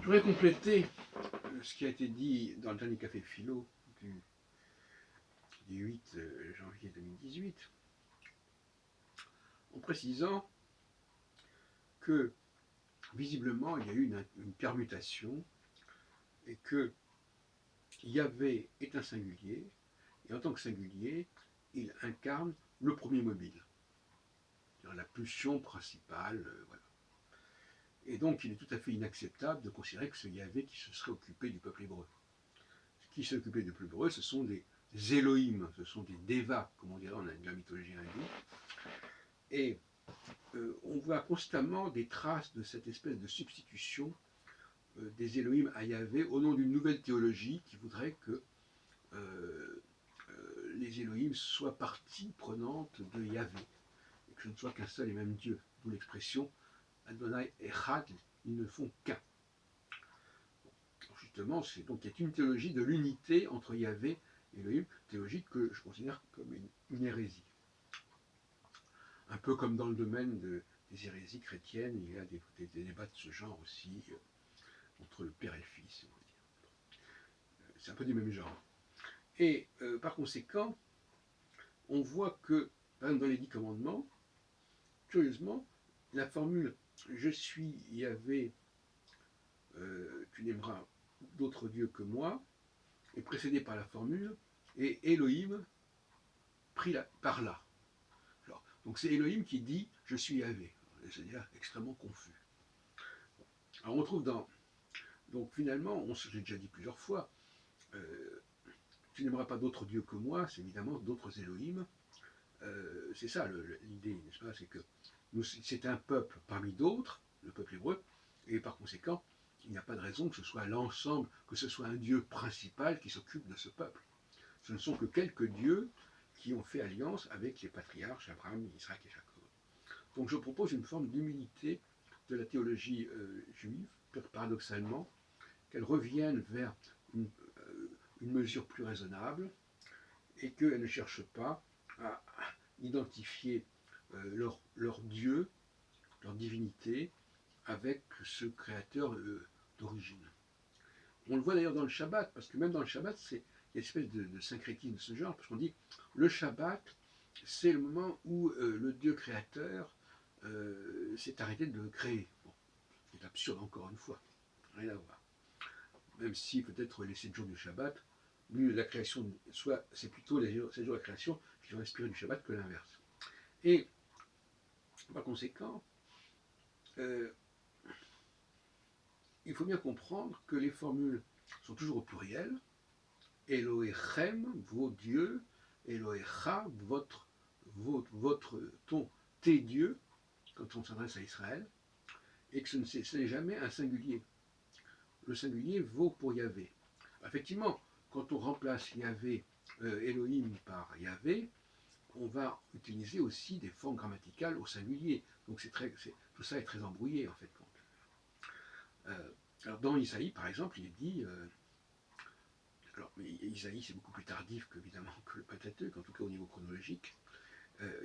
voudrais compléter ce qui a été dit dans le dernier café philo du 8 janvier 2018, en précisant que visiblement il y a eu une permutation et que Yahvé est un singulier, et en tant que singulier, il incarne le premier mobile, la pulsion principale, voilà. Et donc il est tout à fait inacceptable de considérer que ce Yahvé qui se serait occupé du peuple hébreu. Ce qui s'est occupé du peuple hébreu, ce sont des Elohim, ce sont des Devas, comme on dirait dans la mythologie hindoue. Et on voit constamment des traces de cette espèce de substitution des Elohim à Yahvé au nom d'une nouvelle théologie qui voudrait que les Elohim soient partie prenante de Yahvé, et que ce ne soit qu'un seul et même Dieu, d'où l'expression Adonai Echad, ils ne font qu'un. Justement, c'est donc il y a une théologie de l'unité entre Yahvé et Elohim, théologie que je considère comme une hérésie. Un peu comme dans le domaine des hérésies chrétiennes, il y a des débats de ce genre aussi, entre le Père et le Fils, on va dire. C'est un peu du même genre. Et par conséquent, on voit que, par exemple dans les 10 commandements, curieusement, la formule « Je suis Yahvé, tu n'aimeras d'autres dieux que moi » est précédée par la formule « Et Elohim pris par là ». Donc c'est Elohim qui dit « Je suis Yahvé ». C'est-à-dire extrêmement confus. Alors on trouve dans... Donc finalement, j'ai déjà dit plusieurs fois, tu n'aimeras pas d'autres dieux que moi, c'est évidemment d'autres Elohim. C'est ça l'idée, n'est-ce pas? C'est que c'est un peuple parmi d'autres, le peuple hébreu, et par conséquent, il n'y a pas de raison que ce soit l'ensemble, que ce soit un Dieu principal qui s'occupe de ce peuple. Ce ne sont que quelques dieux qui ont fait alliance avec les patriarches Abraham, Isaac et Jacob. Donc je propose une forme d'humilité de la théologie juive, paradoxalement, qu'elle revienne vers une mesure plus raisonnable et qu'elle ne cherche pas à identifier leur Dieu, leur divinité, avec ce créateur d'origine. On le voit d'ailleurs dans le Shabbat, parce que même dans le Shabbat, il y a une espèce de syncrétisme de ce genre, parce qu'on dit le Shabbat, c'est le moment où le Dieu créateur s'est arrêté de créer. Bon, c'est absurde encore une fois, rien à voir. Même si peut-être les 7 jours du Shabbat, la création, soit c'est plutôt les 7 jours de la création qui sont inspirés du Shabbat que l'inverse. Et par conséquent, il faut bien comprendre que les formules sont toujours au pluriel. Elohechem, vos dieux, Elohecha, tes dieux, quand on s'adresse à Israël, et que ce n'est jamais un singulier. Le singulier vaut pour Yahvé. Effectivement, quand on remplace Yahvé, Elohim par Yahvé, on va utiliser aussi des formes grammaticales au singulier. Donc tout ça est très embrouillé en fait. Alors dans Isaïe, par exemple, il est dit, alors Isaïe c'est beaucoup plus tardif évidemment que le Pentateuque, en tout cas au niveau chronologique,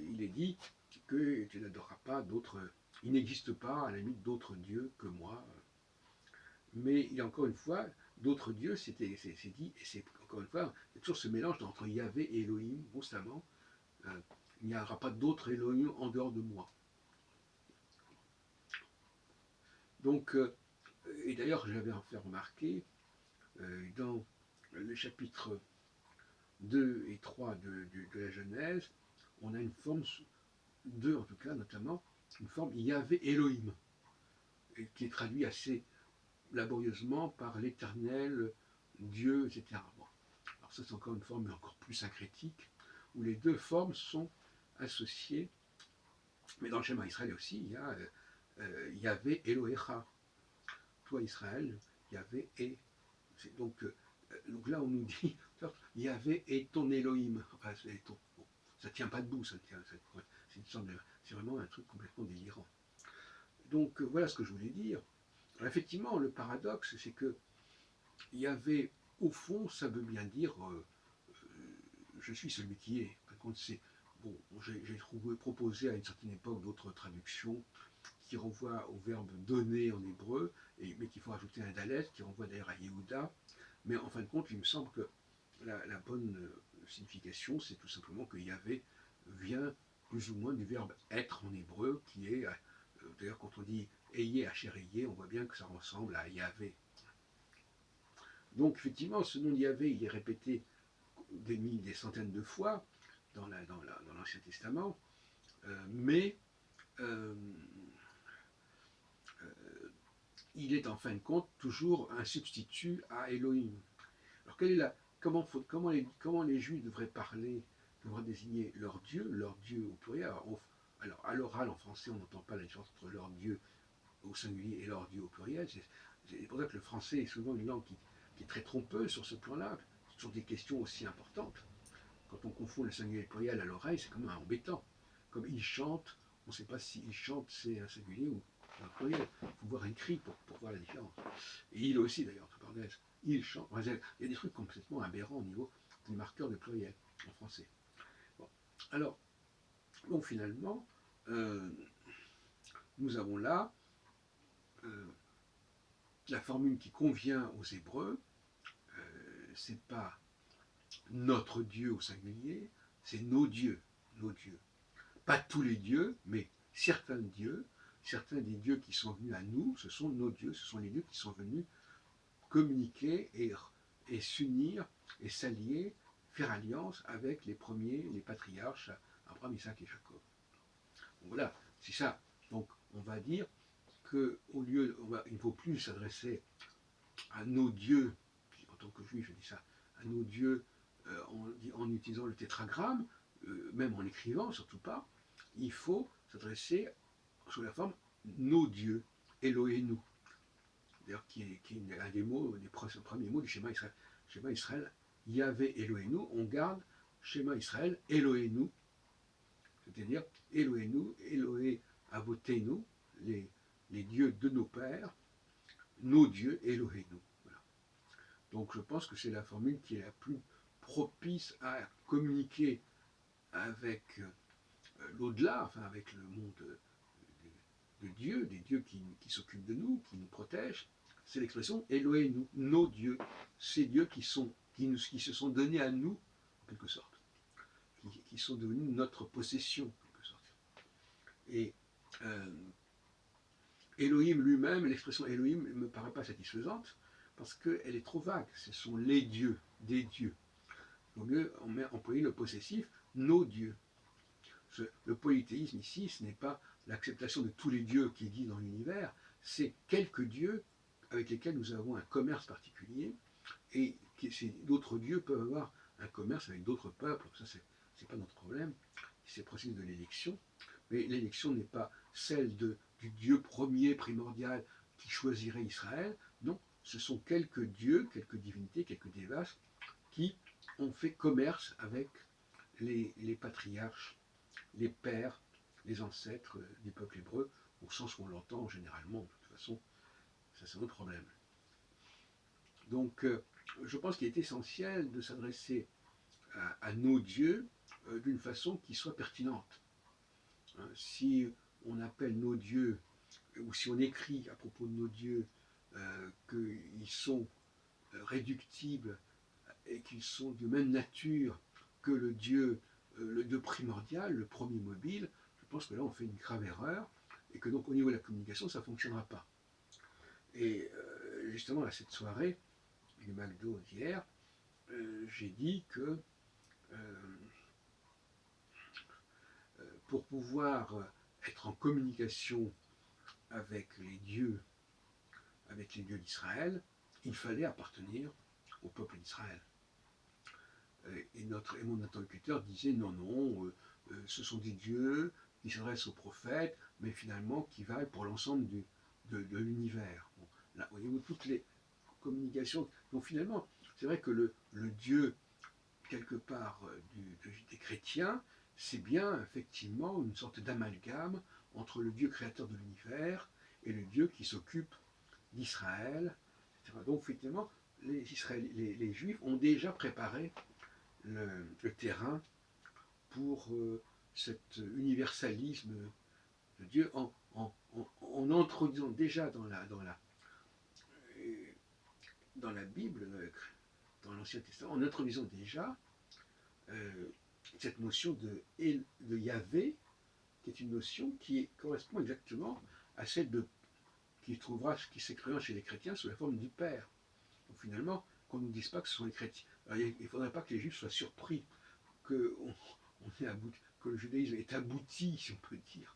il est dit que tu n'adoreras pas d'autres, il n'existe pas à la limite d'autres dieux que moi. Mais il y a encore une fois, d'autres dieux, c'est dit, et c'est encore une fois, il y a toujours ce mélange entre Yahvé et Elohim constamment. Il n'y aura pas d'autres Elohim en dehors de moi. Donc, et d'ailleurs, je l'avais fait remarquer, dans le chapitre 2 et 3 de la Genèse, on a une forme, 2 en tout cas notamment, une forme Yahvé Elohim, qui est traduit assez laborieusement par l'éternel Dieu, etc. Bon. Alors ça c'est encore une forme encore plus syncrétique, où les deux formes sont associées, mais dans le schéma Israël aussi, il y a Yahvé Elohecha. Toi Israël, Yahvé est. Donc là on nous dit, Yahvé est ton Elohim. Enfin, bon, ça ne tient pas debout, c'est vraiment un truc complètement délirant. Donc voilà ce que je voulais dire. Alors, effectivement, le paradoxe, c'est que Yahvé, au fond, ça veut bien dire je suis celui qui est. Par contre, c'est bon, j'ai proposé à une certaine époque d'autres traductions qui renvoie au verbe donner en hébreu, mais qu'il faut rajouter un dalet, qui renvoie d'ailleurs à Yehuda. Mais en fin de compte, il me semble que la bonne signification, c'est tout simplement que Yahvé vient plus ou moins du verbe être en hébreu, qui est, d'ailleurs quand on dit ayé, achérayé, on voit bien que ça ressemble à Yahvé. Donc effectivement, ce nom de Yahvé, il est répété des centaines de fois dans l'Ancien Testament, mais euh, il est en fin de compte toujours un substitut à Elohim. Alors comment les Juifs devraient parler, devraient désigner leur Dieu au pluriel. Alors à l'oral en français, on n'entend pas la différence entre leur Dieu au singulier et leur Dieu au pluriel. C'est pour ça que le français est souvent une langue qui est très trompeuse sur ce plan-là, sur des questions aussi importantes. Quand on confond le singulier et le pluriel à l'oreille, c'est quand même embêtant. Comme il chante, on ne sait pas si il chante c'est un singulier ou un pluriel. Il faut voir écrit pour voir la différence. Et il aussi d'ailleurs, entre parenthèses. Il chante. Il y a des trucs complètement aberrants au niveau du marqueur de pluriel en français. Bon. Alors, donc finalement, nous avons là la formule qui convient aux Hébreux. C'est pas notre Dieu au singulier, c'est nos dieux, nos dieux. Pas tous les dieux, mais certains dieux, certains des dieux qui sont venus à nous, ce sont nos dieux, ce sont les dieux qui sont venus communiquer et s'unir et s'allier, faire alliance avec les premiers, les patriarches, Abraham, Isaac et Jacob. Donc voilà, c'est ça. Donc on va dire qu'au lieu, il ne faut plus s'adresser à nos dieux, en tant que juif je dis ça, à nos dieux en utilisant le tétragramme, même en écrivant, surtout pas, il faut s'adresser sous la forme nos dieux, Elohenu, d'ailleurs qui est un des mots, des premiers mots du schéma Israël. Schéma Israël, Yahvé Elohenu, on garde schéma Israël, Elohenu, c'est-à-dire Elohenu, Elohé Avotenu, les dieux de nos pères, nos dieux, Elohenu. Voilà. Donc je pense que c'est la formule qui est la plus propice à communiquer avec l'au-delà, enfin avec le monde de Dieu, des dieux qui s'occupent de nous, qui nous protègent. C'est l'expression Elohenu, nos dieux, ces dieux qui se sont donnés à nous, en quelque sorte, qui sont devenus notre possession, en quelque sorte. Et Elohim lui-même, l'expression Elohim ne me paraît pas satisfaisante, parce qu'elle est trop vague. Ce sont les dieux, des dieux. Il vaut mieux employer le possessif, nos dieux. Le polythéisme ici, ce n'est pas l'acceptation de tous les dieux qui est dit dans l'univers, c'est quelques dieux avec lesquels nous avons un commerce particulier, et d'autres dieux peuvent avoir un commerce avec d'autres peuples, ça c'est pas notre problème, c'est le processus de l'élection, mais l'élection n'est pas celle du Dieu premier, primordial, qui choisirait Israël, non, ce sont quelques dieux, quelques divinités, quelques dévas, qui ont fait commerce avec les patriarches, les pères, les ancêtres du peuple hébreu, au sens où on l'entend généralement, de toute façon, ça c'est un autre problème. Donc je pense qu'il est essentiel de s'adresser à nos dieux d'une façon qui soit pertinente. Si on appelle nos dieux, ou si on écrit à propos de nos dieux qu'ils sont réductibles et qu'ils sont de même nature que le Dieu primordial, le premier mobile, je pense que là on fait une grave erreur et que donc au niveau de la communication ça ne fonctionnera pas. Et justement à cette soirée du McDo d'hier, j'ai dit que pour pouvoir être en communication avec les dieux d'Israël, il fallait appartenir au peuple d'Israël. Et mon interlocuteur disait non, ce sont des dieux qui s'adressent aux prophètes, mais finalement qui valent pour l'ensemble de l'univers. Bon, là, voyez-vous, toutes les communications. Donc finalement, c'est vrai que le Dieu, quelque part, des chrétiens, c'est bien effectivement une sorte d'amalgame entre le Dieu créateur de l'univers et le Dieu qui s'occupe d'Israël, etc. Donc effectivement, les Juifs ont déjà préparé le terrain pour cet universalisme de Dieu en en introduisant déjà dans la Bible, dans l'Ancien Testament, en introduisant déjà cette notion de Yahvé, qui est une notion qui correspond exactement à celle qui s'écrira chez les chrétiens sous la forme du Père. Donc finalement, qu'on ne nous dise pas que ce sont les chrétiens. Alors, il ne faudrait pas que les Juifs soient surpris que, que le judaïsme est abouti, si on peut dire,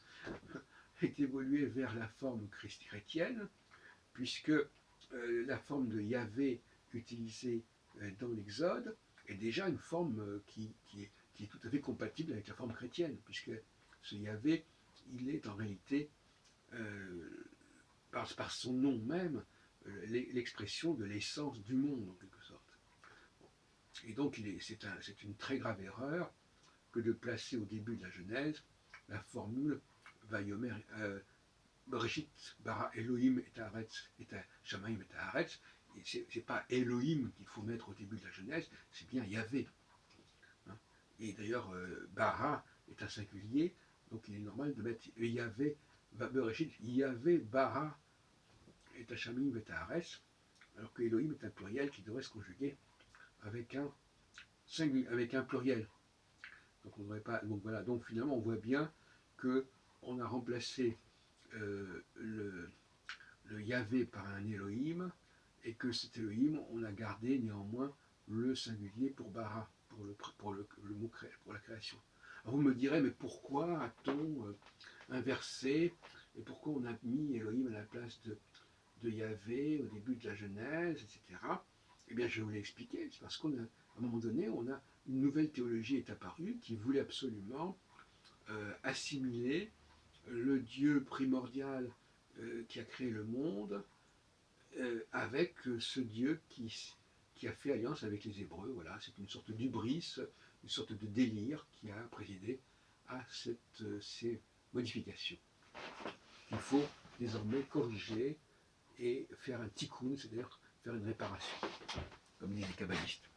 est évolué vers la forme chrétienne, puisque la forme de Yahvé utilisée dans l'Exode est déjà une forme qui est tout à fait compatible avec la forme chrétienne, puisque ce Yahvé, il est en réalité, par son nom même, l'expression de l'essence du monde, en quelque sorte. Et donc, c'est une très grave erreur que de placer au début de la Genèse la formule Vayomer Bereshit bara Elohim et Haaretz et Shamayim et Haaretz. C'est pas Elohim qu'il faut mettre au début de la Genèse, c'est bien Yahvé. Hein. Et d'ailleurs, bara est un singulier, donc il est normal de mettre Yahvé, Bereshit, Yahvé bara et Shamayim et Haaretz, alors que Elohim est un pluriel qui devrait se conjuguer avec un singulier, avec un pluriel. Donc on devrait pas. Donc voilà. Donc finalement on voit bien que on a remplacé le Yahvé par un Elohim et que cet Elohim on a gardé néanmoins le singulier pour bara, pour la création. Alors vous me direz mais pourquoi a-t-on inversé et pourquoi on a mis Elohim à la place de Yahvé au début de la Genèse, etc. Eh bien je vais vous l'expliquer. C'est parce qu'à un moment donné une nouvelle théologie est apparue qui voulait absolument assimiler le Dieu primordial qui a créé le monde avec ce Dieu qui a fait alliance avec les Hébreux. Voilà, c'est une sorte d'hubris, une sorte de délire qui a présidé à ces modifications. Il faut désormais corriger et faire un tikkun, c'est-à-dire faire une réparation, comme disent les kabbalistes.